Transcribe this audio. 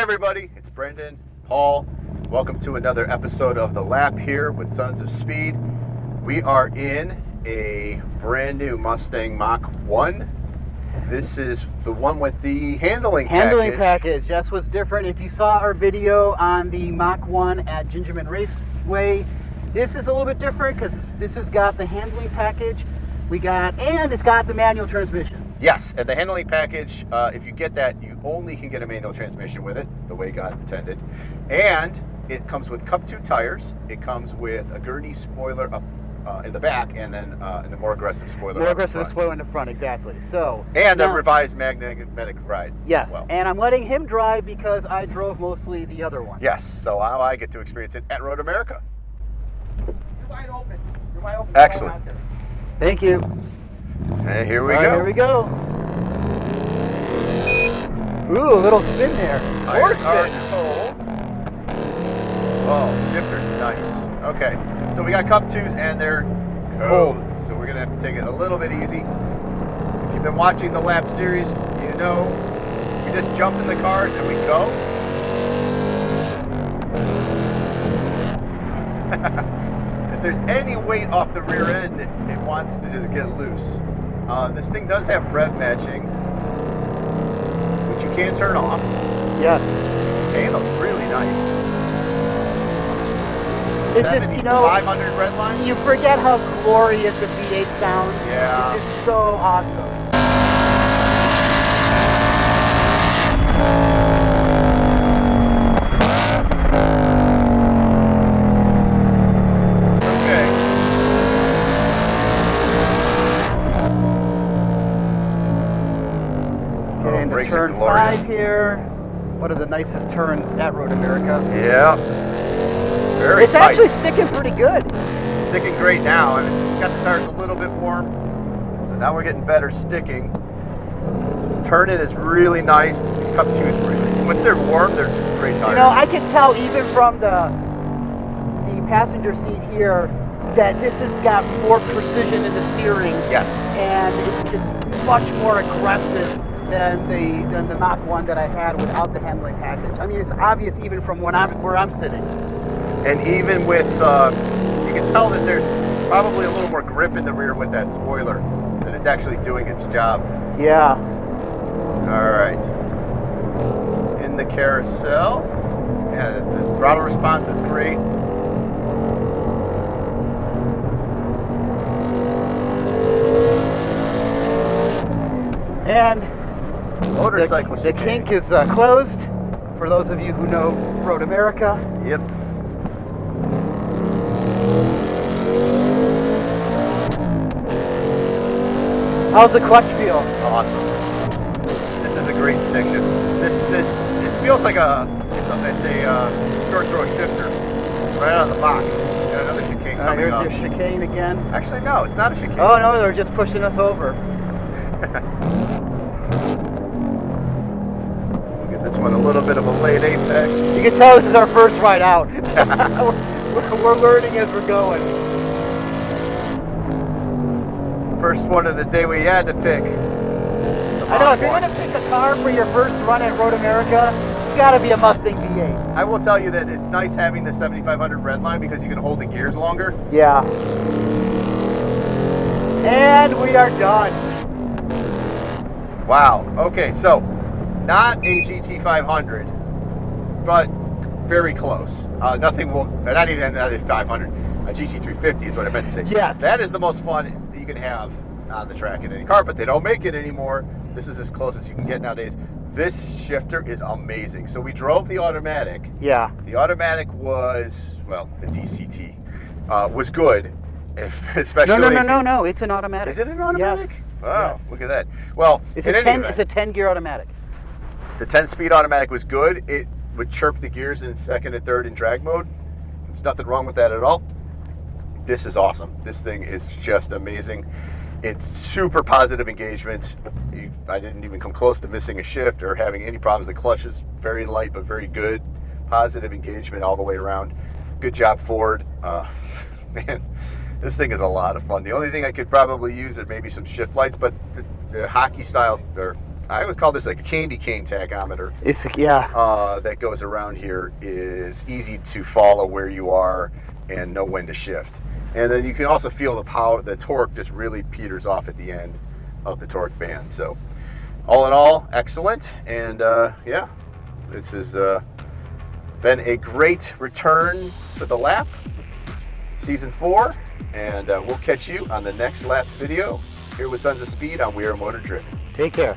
everybody, it's Brendan, Paul. Welcome to another episode of The Lap here with Sons of Speed. We are in a brand new Mustang Mach 1. This is the one with the handling package. Yes, what's different. If you saw our video on the Mach 1 at Gingerman Raceway, this is a little bit different because this has got the handling package and it's got the manual transmission. Yes, and the handling package, if you get that, you only can get a manual transmission with it, the way God intended. And it comes with Cup 2 tires. It comes with a gurney spoiler up in the back, and then a more aggressive spoiler. More aggressive spoiler in the front, exactly. So. And a revised magnetic ride. Yes, as well. And I'm letting him drive because I drove mostly the other one. Yes, so I get to experience it at Road America. You're wide open. You're wide open. Excellent. Thank you. And here we go. Here we go. Ooh, a little spin there. More spin. Oh, shifter's nice. Okay, so we got Cup 2s and they're cold. So we're gonna have to take it a little bit easy. If you've been watching the lap series, you know we just jump in the cars and we go. If there's any weight off the rear end, it wants to just get loose. This thing does have rev matching, which you can turn off. Yes. Handles really nice. It's just, 500 red line. You forget how glorious a V8 sounds. Yeah. It's just so awesome. Turn 5 here. One of the nicest turns at Road America. Yeah. Very It's tight. actually sticking pretty good. Sticking great now. I mean, got the tires a little bit warm, so now we're getting better sticking. Turning is really nice. These Cup 2s, really, once they're warm, they're just great tires. You know, I can tell even from the passenger seat here that this has got more precision in the steering. Yes. And it's just much more aggressive than the Mach 1 that I had without the handling package. I mean, it's obvious even from where I'm sitting. And even with, you can tell that there's probably a little more grip in the rear with that spoiler, that it's actually doing its job. Yeah. All right. In the carousel. Yeah, the throttle response is great. And motorcycle the kink is closed for those of you who know Road America. Yep. How's the clutch feel? Awesome. This is a great stick shift. It feels like it's a short throw shifter right out of the box. Got another chicane coming here's up. your chicane again. Actually, no, it's not a chicane. Oh no, they're just pushing us over. This one a little bit of a late apex. You can tell this is our first ride out. We're learning as we're going. First one of the day we had to pick. I know, if you're going to pick a car for your first run at Road America, it's got to be a Mustang V8. I will tell you that it's nice having the 7500 red line because you can hold the gears longer. Yeah. And we are done. Wow. Okay, so not a GT500, but very close. Not even a 500. A GT350 is what I meant to say. Yes. That is the most fun that you can have on the track in any car, but they don't make it anymore. This is as close as you can get nowadays. This shifter is amazing. So we drove the automatic. Yeah. The automatic was, well, the DCT was good, especially. No. It's an automatic. Is it an automatic? Yes. Wow, Yes. Look at that. Well, it's a 10-gear automatic. The 10-speed automatic was good. It would chirp the gears in second and third in drag mode. There's nothing wrong with that at all. This is awesome. This thing is just amazing. It's super positive engagement. I didn't even come close to missing a shift or having any problems. The clutch is very light but very good. Positive engagement all the way around. Good job, Ford. Man, this thing is a lot of fun. The only thing I could probably use is maybe some shift lights, but the hockey style or I would call this like a candy cane tachometer. It's, yeah. That goes around here is easy to follow where you are and know when to shift. And then you can also feel the power, the torque just really peters off at the end of the torque band. So all in all, excellent. And yeah, this has been a great return for the lap, season 4. And we'll catch you on the next lap video here with Sons of Speed on We Are Motor Driven. Take care.